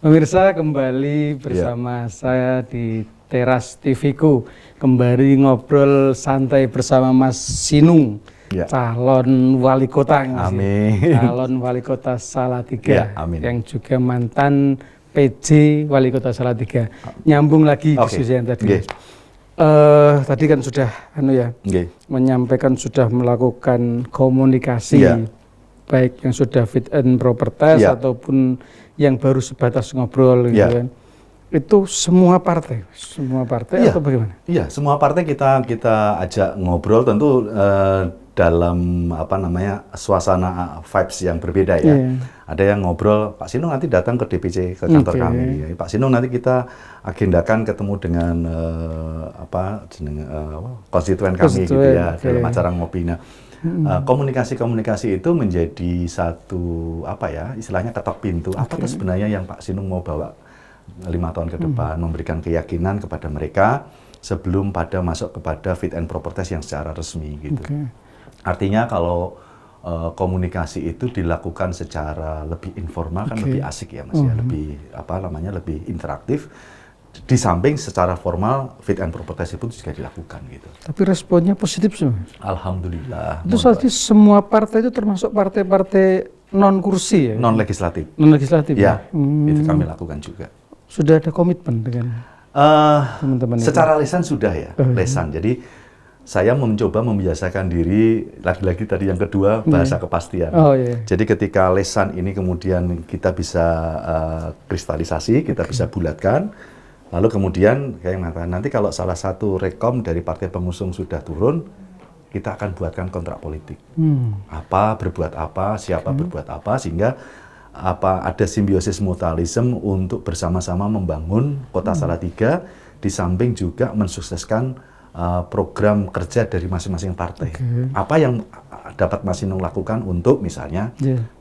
Pemirsa, kembali bersama saya di Teras TV-ku, kembali ngobrol santai bersama Mas Sinung, calon wali kota, amin. Calon wali kota Salatiga, amin. yang juga mantan PJ wali kota Salatiga. Nyambung lagi diskusi yang tadi. Tadi kan sudah menyampaikan, sudah melakukan komunikasi, baik yang sudah fit and proper test ataupun yang baru sebatas ngobrol gitu kan. Itu semua partai atau bagaimana? Iya, semua partai kita ajak ngobrol, tentu dalam suasana vibes yang berbeda ya. Ada yang ngobrol, Pak Sinung nanti datang ke DPC, ke kantor kami. Pak Sinung nanti kita agendakan ketemu dengan konstituen kami gitu ya, dalam acara ngopi. Komunikasi itu menjadi satu istilahnya ketok pintu. Apa tuh sebenarnya yang Pak Sinung mau bawa 5 tahun ke depan, memberikan keyakinan kepada mereka sebelum pada masuk kepada fit and proper test yang secara resmi gitu. Artinya kalau komunikasi itu dilakukan secara lebih informal kan lebih asik ya Mas ya, lebih lebih interaktif. Di samping secara formal fit and proper test itu juga dilakukan gitu. Tapi responnya positif semua. Alhamdulillah. Itu tadi semua partai itu termasuk partai-partai non kursi ya? Non legislatif. Non legislatif. Ya, itu kami lakukan juga. Sudah ada komitmen dengan teman-teman secara lisan sudah ya, lisan. Jadi saya mencoba membiasakan diri, lagi-lagi tadi yang kedua bahasa kepastian. Jadi ketika lisan ini kemudian kita bisa kristalisasi, kita bisa bulatkan. Lalu kemudian kayak mengatakan, nanti kalau salah satu rekom dari partai pengusung sudah turun, kita akan buatkan kontrak politik. Apa, berbuat apa, siapa berbuat apa, sehingga ada simbiosis mutualisme untuk bersama-sama membangun kota Salatiga, di samping juga mensukseskan program kerja dari masing-masing partai. Apa yang dapat Mas Sinung lakukan untuk misalnya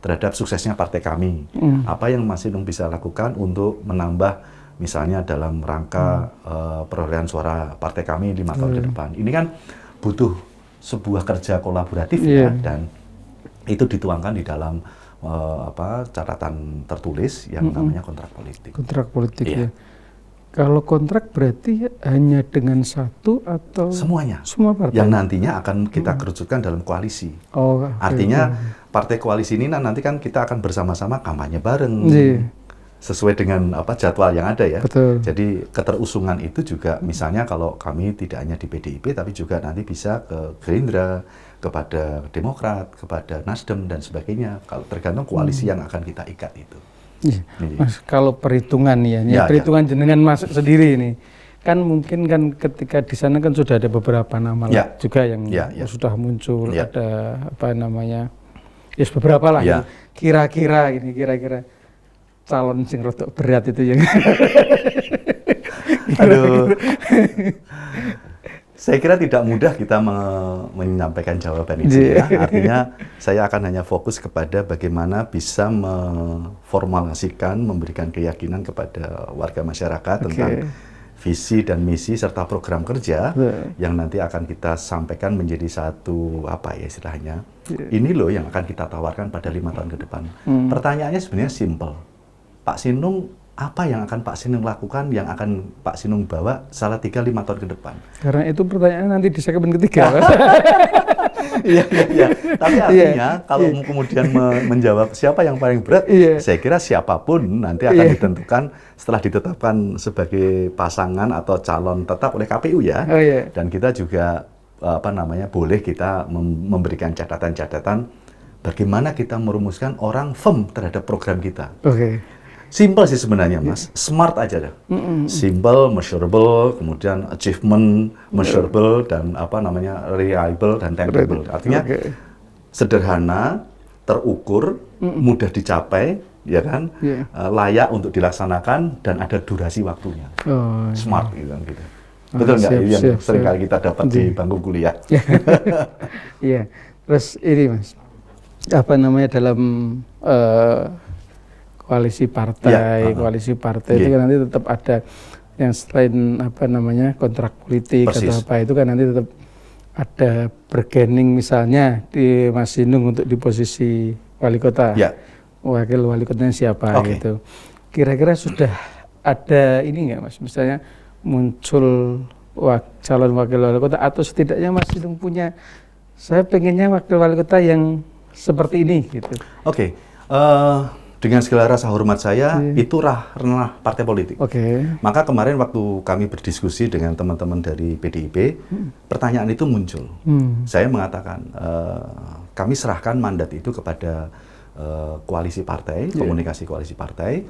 terhadap suksesnya partai kami? Apa yang Mas Sinung bisa lakukan untuk menambah misalnya dalam rangka perolehan suara partai kami 5 tahun ke depan. Ini kan butuh sebuah kerja kolaboratif ya, dan itu dituangkan di dalam catatan tertulis yang namanya kontrak politik. Kontrak politik ya. Kalau kontrak berarti hanya dengan satu atau semuanya? Semua partai? Yang nantinya akan kita kerucutkan dalam koalisi. Artinya partai koalisi ini nanti kan kita akan bersama-sama kampanye bareng. Sesuai dengan jadwal yang ada ya. Jadi keterusungan itu juga misalnya kalau kami tidak hanya di PDIP tapi juga nanti bisa ke Gerindra, kepada Demokrat, kepada Nasdem dan sebagainya. Kalau tergantung koalisi yang akan kita ikat itu. Mas, kalau perhitungan perhitungan jenengan masuk sendiri ini, kan mungkin kan ketika di sana kan sudah ada beberapa nama juga yang sudah muncul, ada beberapa lah. Kira-kira calon sing rodok berat itu yang aduh. Saya kira tidak mudah kita menyampaikan jawaban itu ya. Artinya saya akan hanya fokus kepada bagaimana bisa memformulasikan, memberikan keyakinan kepada warga masyarakat tentang visi dan misi serta program kerja yang nanti akan kita sampaikan menjadi satu istilahnya. Ini loh yang akan kita tawarkan pada 5 tahun ke depan. Pertanyaannya sebenarnya simple. Pak Sinung, apa yang akan Pak Sinung lakukan, yang akan Pak Sinung bawa Salatiga 5 tahun ke depan? Karena itu pertanyaannya nanti di segmen ketiga. Iya. Tapi artinya kalau kemudian menjawab siapa yang paling berat, saya kira siapapun nanti akan ditentukan setelah ditetapkan sebagai pasangan atau calon tetap oleh KPU ya. Dan kita juga boleh kita memberikan catatan-catatan bagaimana kita merumuskan orang firm terhadap program kita. Simple sih sebenarnya Mas, smart aja dah. Simple, measurable, kemudian achievement, measurable, dan reliable dan tangible. Artinya sederhana, terukur, mudah dicapai, ya kan, layak untuk dilaksanakan dan ada durasi waktunya. Smart gitu kan gitu. Betul nggak? Yang sering kali kita dapat di bangku kuliah. Iya. Terus ini Mas, dalam koalisi partai itu kan nanti tetap ada yang selain kontrak politik atau itu kan nanti tetap ada bargaining misalnya di Mas Sinung untuk di posisi wali kota. Wakil wali kotanya siapa gitu. kira-kira sudah ada ini nggak Mas, misalnya muncul calon wakil wali kota atau setidaknya Mas Inung punya, saya pengennya wakil wali kota yang seperti ini gitu. Oke. Dengan segala rasa hormat saya, itu ranah partai politik. Maka kemarin waktu kami berdiskusi dengan teman-teman dari PDIP, pertanyaan itu muncul. Saya mengatakan, kami serahkan mandat itu kepada koalisi partai, komunikasi koalisi partai,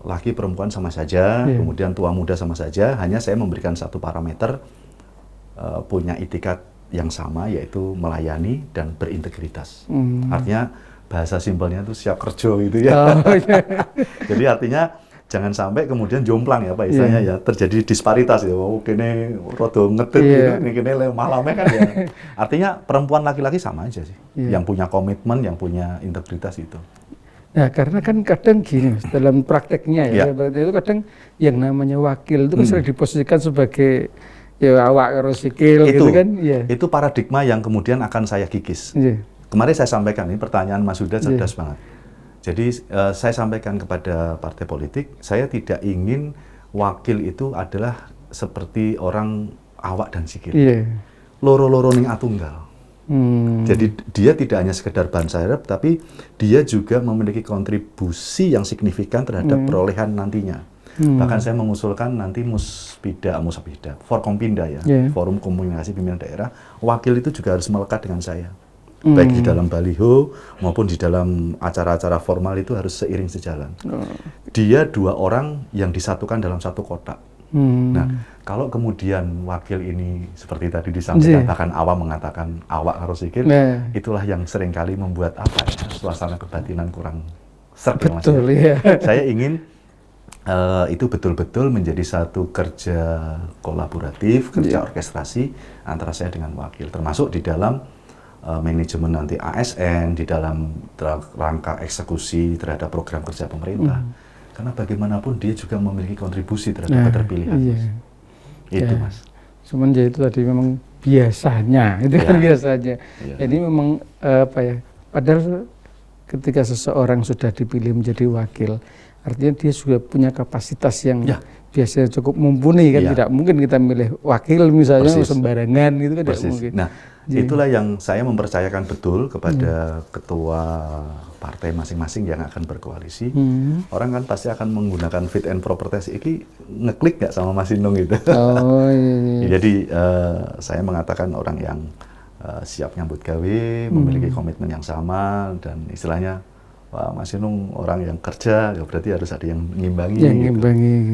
laki perempuan sama saja, kemudian tua muda sama saja, hanya saya memberikan satu parameter, punya itikat yang sama, yaitu melayani dan berintegritas. Artinya, bahasa simpelnya itu siap kerja gitu ya. Jadi artinya jangan sampai kemudian jomplang ya Pak istilahnya ya, terjadi disparitas ya. Oh kene rada ngetit gitu, ini kene malamnya kan ya. Artinya perempuan laki-laki sama aja sih. Yang punya komitmen, yang punya integritas itu. Nah, karena kan kadang gini Mas, dalam prakteknya ya, itu kadang yang namanya wakil itu sering diposisikan sebagai ya awak karo sikil gitu kan. Itu paradigma yang kemudian akan saya kikis. Kemarin saya sampaikan, ini pertanyaan Mas Huda cerdas banget. Jadi saya sampaikan kepada partai politik, saya tidak ingin wakil itu adalah seperti orang awak dan sikil. Loro-loro ning atunggal. Jadi dia tidak hanya sekedar ban serep, tapi dia juga memiliki kontribusi yang signifikan terhadap perolehan nantinya. Bahkan saya mengusulkan nanti Muspida, Forkompinda ya, Forum Komunikasi Pimpinan Daerah, wakil itu juga harus melekat dengan saya. Baik di dalam baliho maupun di dalam acara-acara formal itu harus seiring sejalan. Dia dua orang yang disatukan dalam satu kotak. Nah, kalau kemudian wakil ini seperti tadi disampaikan, bahkan awam mengatakan awak harus sikil, itulah yang seringkali membuat apa ya, suasana kebatinan kurang serp. Betul, Saya ingin itu betul-betul menjadi satu kerja kolaboratif, kerja orkestrasi antara saya dengan wakil, termasuk di dalam manajemen nanti ASN, di dalam rangka eksekusi terhadap program kerja pemerintah. Karena bagaimanapun dia juga memiliki kontribusi terhadap keterpilihan. Itu Mas. Cuman ya itu tadi memang biasanya, itu kan biasanya. Jadi memang apa ya, padahal ketika seseorang sudah dipilih menjadi wakil, artinya dia juga punya kapasitas yang biasanya cukup mumpuni kan. Tidak mungkin kita milih wakil misalnya sembarangan gitu kan, tidak mungkin. Nah, itulah yang saya mempercayakan betul kepada ketua partai masing-masing yang akan berkoalisi. Orang kan pasti akan menggunakan fit and proper test. Ini ngeklik nggak sama Mas Inung gitu. Jadi saya mengatakan orang yang siap nyambut gawe, memiliki komitmen yang sama, dan istilahnya wah, Mas Inung orang yang kerja, ya berarti harus ada yang mengimbangi.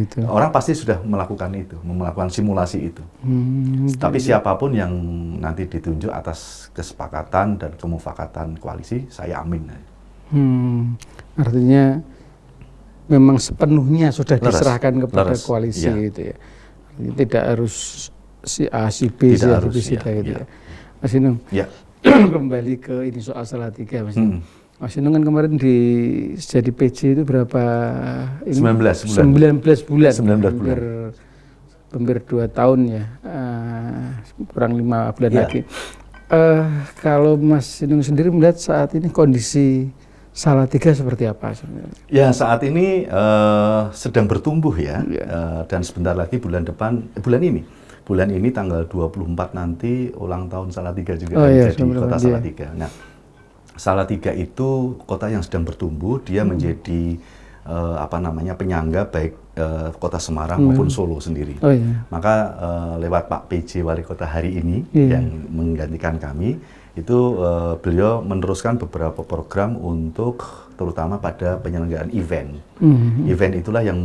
Gitu. Orang pasti sudah melakukan itu, melakukan simulasi itu. Tapi siapapun yang nanti ditunjuk atas kesepakatan dan kemufakatan koalisi, saya amin. Artinya memang sepenuhnya sudah diserahkan kepada koalisi gitu ya. Tidak harus si A, si B, si A, si B, gitu ya. Mas Inung, kembali ke ini soal Salatiga, Mas Inung. Mas Inung kan kemarin jadi PJ itu berapa? 19 bulan. Hampir 2 tahun ya, kurang 5 bulan lagi. Kalau Mas Inung sendiri melihat saat ini kondisi Salatiga seperti apa sebenarnya? Ya saat ini sedang bertumbuh ya, dan sebentar lagi bulan ini tanggal 24 nanti ulang tahun Salatiga juga jadi kota Salatiga. Nah, Salatiga itu kota yang sedang bertumbuh, dia menjadi penyangga baik kota Semarang maupun Solo sendiri. Maka lewat Pak PJ Wali Kota hari ini yang menggantikan kami, itu beliau meneruskan beberapa program untuk terutama pada penyelenggaraan event. Event itulah yang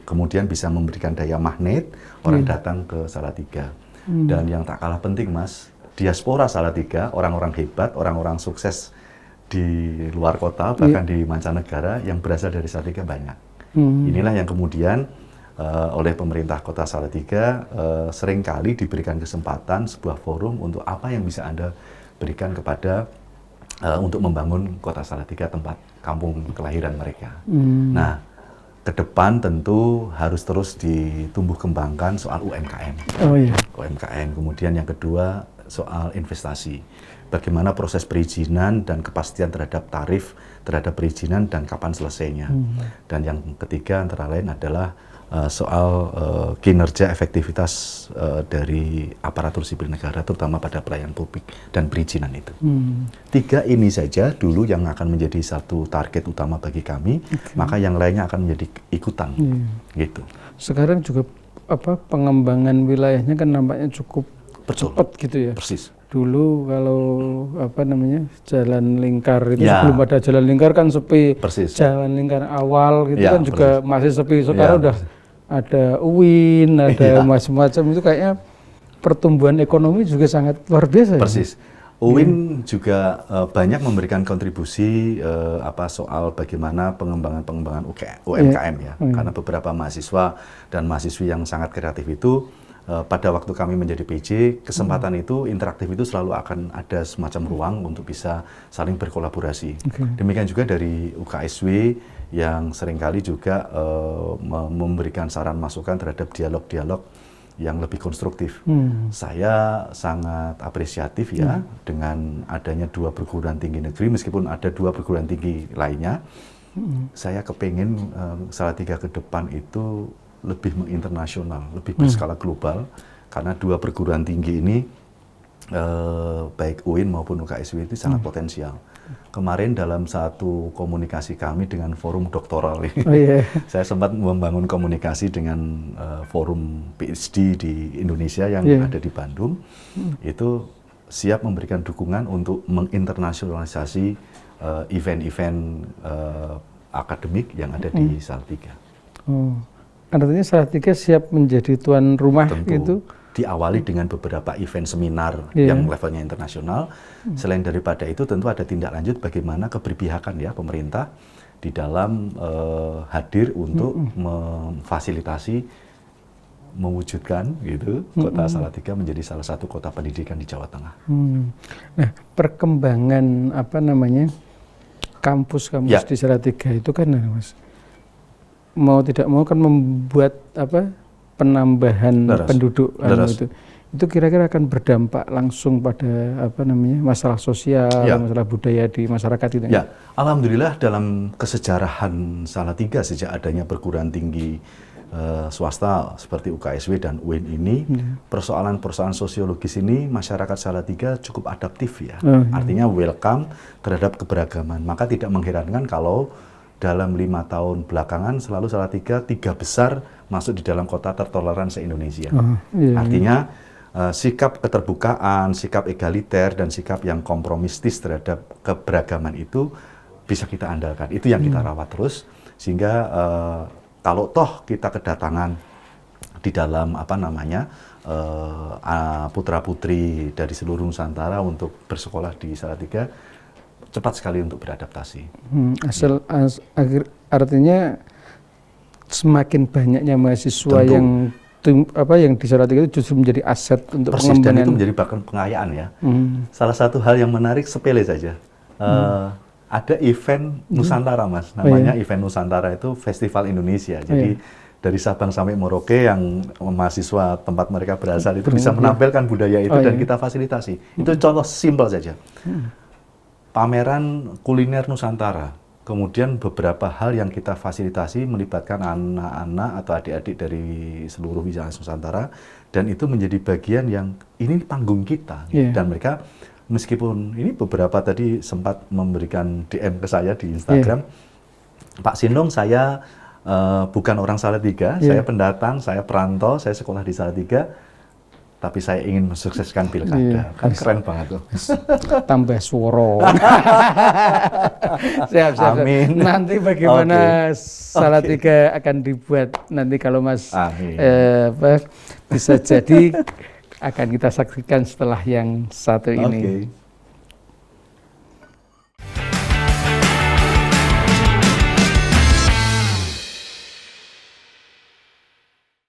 kemudian bisa memberikan daya magnet orang datang ke Salatiga. Dan yang tak kalah penting Mas, diaspora Salatiga, orang-orang hebat, orang-orang sukses di luar kota, bahkan di mancanegara yang berasal dari Salatiga banyak. Inilah yang kemudian oleh pemerintah kota Salatiga seringkali diberikan kesempatan sebuah forum untuk apa yang bisa Anda berikan kepada untuk membangun kota Salatiga, tempat kampung kelahiran mereka. Nah, ke depan tentu harus terus ditumbuh kembangkan soal UMKM. UMKM. Kemudian yang kedua soal investasi. Bagaimana proses perizinan dan kepastian terhadap tarif, terhadap perizinan dan kapan selesainya. Dan yang ketiga antara lain adalah soal kinerja efektivitas dari aparatur sipil negara, terutama pada pelayanan publik dan perizinan itu. 3 ini saja dulu yang akan menjadi satu target utama bagi kami, maka yang lainnya akan menjadi ikutan. Gitu. Sekarang juga pengembangan wilayahnya kan nampaknya cukup cepat gitu ya. Persis. Dulu kalau jalan lingkar itu sebelum ada jalan lingkar kan sepi. Persis. Jalan lingkar awal gitu kan juga masih sepi. Sekarang udah ada UIN, ada macam-macam, itu kayaknya pertumbuhan ekonomi juga sangat luar biasa. Persis. UIN juga banyak memberikan kontribusi soal bagaimana pengembangan UMKM ya. Karena beberapa mahasiswa dan mahasiswi yang sangat kreatif itu pada waktu kami menjadi PJ, kesempatan itu, interaktif itu selalu akan ada semacam ruang untuk bisa saling berkolaborasi. Demikian juga dari UKSW yang seringkali juga memberikan saran masukan terhadap dialog-dialog yang lebih konstruktif. Saya sangat apresiatif ya dengan adanya 2 perguruan tinggi negeri, meskipun ada 2 perguruan tinggi lainnya. Saya kepengen Salatiga ke depan itu lebih menginternasional, lebih berskala global, karena 2 perguruan tinggi ini baik UIN maupun UKSW itu sangat potensial. Kemarin dalam satu komunikasi kami dengan forum doktoral ini, saya sempat membangun komunikasi dengan forum PhD di Indonesia yang ada di Bandung, itu siap memberikan dukungan untuk menginternasionalisasi event-event akademik yang ada di Salatiga. Artinya Salatiga siap menjadi tuan rumah. Tentu, gitu? Diawali dengan beberapa event seminar yang levelnya internasional. Selain daripada itu tentu ada tindak lanjut bagaimana keberpihakan ya pemerintah di dalam hadir untuk memfasilitasi, mewujudkan gitu kota Salatiga menjadi salah satu kota pendidikan di Jawa Tengah. Nah, perkembangan kampus-kampus di Salatiga itu kan Mas, mau tidak mau kan membuat penambahan penduduk itu kira-kira akan berdampak langsung pada masalah sosial, masalah budaya di masyarakat itu. Ya, alhamdulillah dalam kesejarahan Salatiga sejak adanya perguruan tinggi swasta seperti UKSW dan UIN ini, persoalan-persoalan sosiologis ini masyarakat Salatiga cukup adaptif ya. Artinya welcome terhadap keberagaman. Maka tidak mengherankan kalau dalam 5 tahun belakangan selalu Salatiga 3 besar masuk di dalam kota tertoleran se-Indonesia. Artinya sikap keterbukaan, sikap egaliter, dan sikap yang kompromistis terhadap keberagaman itu bisa kita andalkan. Itu yang kita rawat terus, sehingga kalau toh kita kedatangan di dalam putra-putri dari seluruh Nusantara untuk bersekolah di Salatiga, cepat sekali untuk beradaptasi. Artinya semakin banyaknya mahasiswa yang di Salatiga itu justru menjadi aset untuk pengembangan. Dan itu menjadi bahkan pengayaan ya. Salah satu hal yang menarik sepele saja. Ada event Nusantara Mas, namanya event Nusantara itu Festival Indonesia. Jadi dari Sabang sampai Merauke yang mahasiswa tempat mereka berasal itu bisa menampilkan budaya itu dan kita fasilitasi. Itu contoh simpel saja. Pameran kuliner Nusantara, kemudian beberapa hal yang kita fasilitasi melibatkan anak-anak atau adik-adik dari seluruh wilayah Nusantara, dan itu menjadi bagian yang ini panggung kita. Dan mereka meskipun ini beberapa tadi sempat memberikan DM ke saya di Instagram, Pak Sindong, saya bukan orang Salatiga, saya pendatang, saya perantau, saya sekolah di Salatiga, tapi saya ingin mensukseskan pilkada. Kan keren banget tuh. Tambah suara. Siap. Amin. Nanti bagaimana Salatiga akan dibuat nanti kalau Mas bisa jadi akan kita saksikan setelah yang satu ini.